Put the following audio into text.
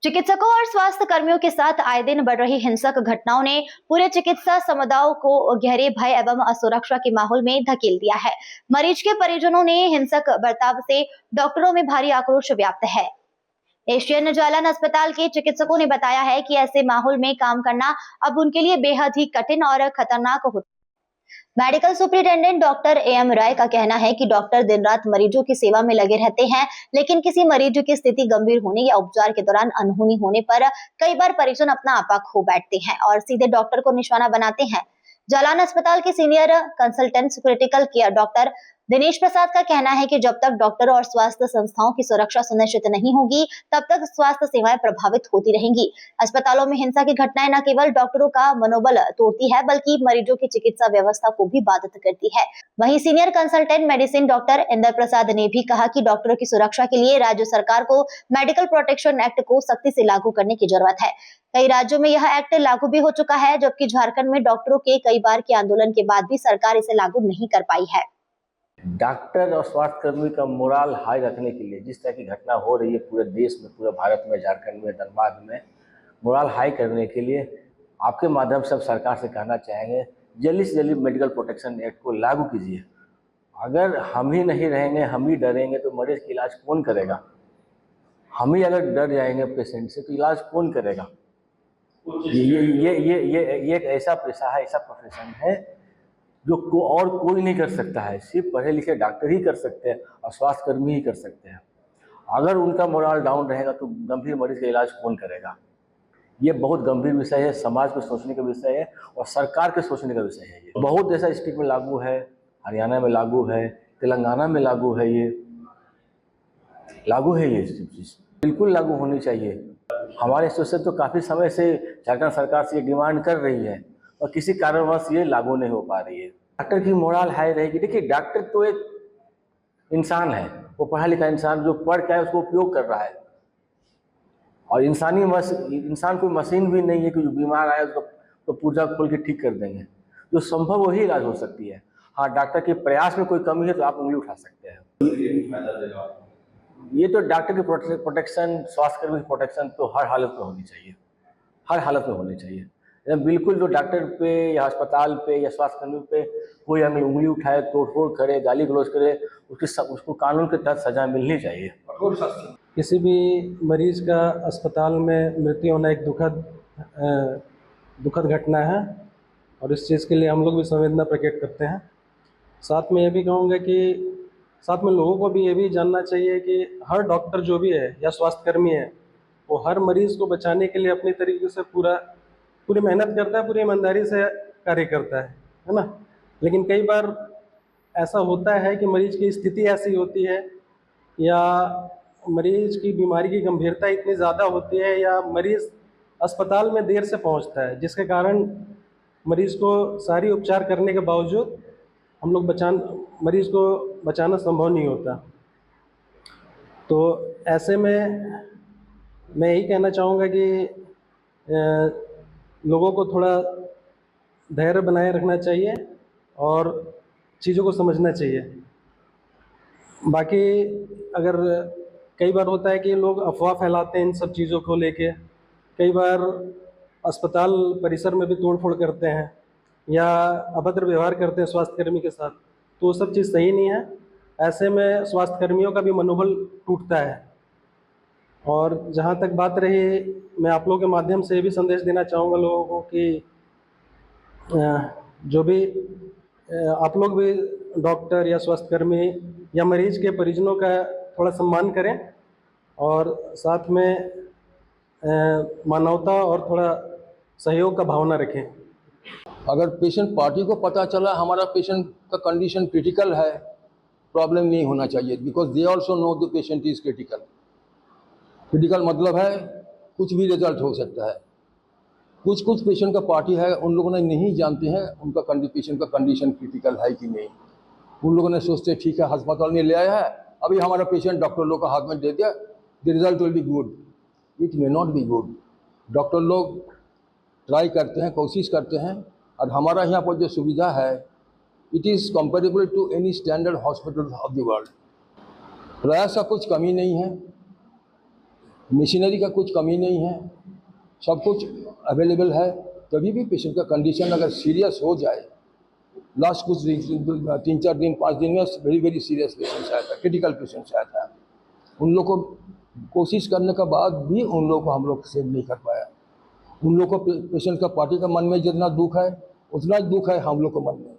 चिकित्सकों और स्वास्थ्य कर्मियों के साथ आए दिन बढ़ रही हिंसक घटनाओं ने पूरे चिकित्सा समुदाय को गहरे भय एवं असुरक्षा के माहौल में धकेल दिया है। मरीज के परिजनों ने हिंसक बर्ताव से डॉक्टरों में भारी आक्रोश व्याप्त है। एशियन जालान अस्पताल के चिकित्सकों ने बताया है कि ऐसे माहौल में काम करना अब उनके लिए बेहद ही कठिन और खतरनाक होता है। मेडिकल सुपरिटेंडेंट डॉक्टर एम राय का कहना है कि डॉक्टर दिन रात मरीजों की सेवा में लगे रहते हैं, लेकिन किसी मरीज की स्थिति गंभीर होने या उपचार के दौरान अनहोनी होने पर कई बार परिजन अपना आपा खो बैठते हैं और सीधे डॉक्टर को निशाना बनाते हैं। जालान अस्पताल के senior consultant critical care doctor Dinesh Prasad का कहना है कि जब तक डॉक्टर और स्वास्थ्य संस्थाओं की सुरक्षा सुनिश्चित नहीं होगी, तब तक स्वास्थ्य सेवाएं प्रभावित होती रहेंगी। अस्पतालों में हिंसा की घटनाएं न केवल डॉक्टरों का मनोबल तोड़ती है, बल्कि मरीजों की चिकित्सा व्यवस्था को भी बाधित करती है। वहीं senior consultant medicine doctor Inder Prasad ने भी कहा कि डॉक्टरों की सुरक्षा के लिए राज्य सरकार को मेडिकल प्रोटेक्शन एक्ट को सख्ती से लागू करने की जरूरत है। कई राज्यों में यह एक्ट लागू भी हो चुका है, जबकि झारखंड में डॉक्टरों के कई बार के आंदोलन के बाद भी सरकार इसे लागू नहीं कर पाई है। डॉक्टर और स्वास्थ्य कर्मी का मोरल हाई रखने के लिए जिस तरह की घटना हो रही है पूरे देश में, पूरे भारत में, झारखंड में, धनबाद में, मोरल हाई करने के लिए आपके माध्यम से अब सरकार से कहना चाहेंगे जल्दी से जल्दी मेडिकल प्रोटेक्शन एक्ट को लागू कीजिए। अगर हम ही नहीं रहेंगे, हम ही डरेंगे तो मरीज का इलाज कौन करेगा? हम ही अगर डर जाएंगे पेशेंट से तो इलाज कौन करेगा? ये एक ऐसा पेशा है, ऐसा प्रोफेशन है जो और कोई नहीं कर सकता है। सिर्फ पढ़े लिखे डॉक्टर ही कर सकते हैं और स्वास्थ्य कर्मी ही कर सकते हैं। अगर उनका मोरल डाउन रहेगा तो गंभीर मरीज का इलाज कौन करेगा? ये बहुत गंभीर विषय है, समाज को सोचने का विषय है और सरकार के सोचने का विषय है। ये बहुत ऐसा स्टेट में लागू है, हरियाणा में लागू है, तेलंगाना में लागू है, ये लागू है। ये चीज़ बिल्कुल लागू होनी चाहिए। हमारे एसोसिएशन तो काफ़ी समय से झारखंड सरकार से ये डिमांड कर रही है और किसी कारणवश ये लागू नहीं हो पा रही है। डॉक्टर की मोरल हाई रहेगी। देखिए, डॉक्टर तो एक इंसान है, वो पढ़ा लिखा इंसान जो पढ़ के है उसको उपयोग कर रहा है और इंसान कोई मशीन भी नहीं है कि जो बीमार आए उसको तो पूजा खोल के ठीक कर देंगे। जो संभव वही इलाज हो सकती है। हाँ, डॉक्टर के प्रयास में कोई कमी है तो आप उंगली उठा सकते हैं। ये तो डॉक्टर की प्रोटेक्शन, स्वास्थ्य कर्मी की प्रोटेक्शन तो हर हालत में होनी चाहिए, हर हालत में होनी चाहिए। बिल्कुल जो डॉक्टर पे या अस्पताल पे या स्वास्थ्य कर्मी पे कोई उंगली उठाए, तोड़फोड़ करे, गाली गलौज करे, उसको कानून के तहत सजा मिलनी चाहिए। किसी भी मरीज का अस्पताल में मृत्यु होना एक दुखद घटना है और इस चीज़ के लिए हम लोग भी संवेदना प्रकट करते हैं। साथ में ये भी कहूँगा कि साथ में लोगों को भी ये भी जानना चाहिए कि हर डॉक्टर जो भी है या स्वास्थ्य कर्मी है, वो हर मरीज़ को बचाने के लिए अपनी तरीके से पूरी मेहनत करता है, पूरी ईमानदारी से कार्य करता है ना। लेकिन कई बार ऐसा होता है कि मरीज की स्थिति ऐसी होती है या मरीज की बीमारी की गंभीरता इतनी ज़्यादा होती है या मरीज़ अस्पताल में देर से पहुंचता है, जिसके कारण मरीज़ को सारी उपचार करने के बावजूद हम लोग मरीज़ को बचाना संभव नहीं होता। तो ऐसे में मैं यही कहना चाहूँगा कि लोगों को थोड़ा धैर्य बनाए रखना चाहिए और चीज़ों को समझना चाहिए। बाकी अगर कई बार होता है कि लोग अफवाह फैलाते हैं इन सब चीज़ों को लेके, कई बार अस्पताल परिसर में भी तोड़-फोड़ करते हैं या अभद्र व्यवहार करते हैं स्वास्थ्य कर्मी के साथ, तो वो सब चीज़ सही नहीं है। ऐसे में स्वास्थ्य कर्मियों का भी मनोबल टूटता है। और जहाँ तक बात रही, मैं आप लोगों के माध्यम से ये भी संदेश देना चाहूँगा लोगों को कि जो भी आप लोग भी डॉक्टर या स्वास्थ्यकर्मी या मरीज के परिजनों का थोड़ा सम्मान करें और साथ में मानवता और थोड़ा सहयोग का भावना रखें। अगर पेशेंट पार्टी को पता चला हमारा पेशेंट का कंडीशन क्रिटिकल है, प्रॉब्लम नहीं होना चाहिए, because they also know the patient is critical. Critical मतलब है कुछ भी रिजल्ट हो सकता है। कुछ पेशेंट का पार्टी है, उन लोगों ने नहीं जानते हैं उनका पेशेंट का कंडीशन क्रिटिकल है कि नहीं। उन लोगों ने सोचते ठीक है अस्पताल में ले आया है, अभी हमारा पेशेंट डॉक्टर लोग का हाथ में दे दिया, the result will be good. It may not be good. Doctor लोग ट्राई करते हैं, कोशिश करते हैं और हमारा यहाँ पर जो सुविधा है it is comparable to any standard hospital of the world. प्रयास का कुछ कमी नहीं है। मशीनरी का कुछ कमी नहीं है, सब कुछ अवेलेबल है। तभी भी पेशेंट का कंडीशन अगर सीरियस हो जाए, लास्ट कुछ 3-4 दिन 5 दिन में वेरी वेरी सीरियस पेशेंट्स आया था, क्रिटिकल पेशेंट्स आया था, उन लोग को कोशिश करने के बाद भी उन लोग को हम लोग सेव नहीं कर पाया। उन लोग को पेशेंट का पार्टी का मन में जितना दुख है उतना ही दुख है हम लोग को मन में।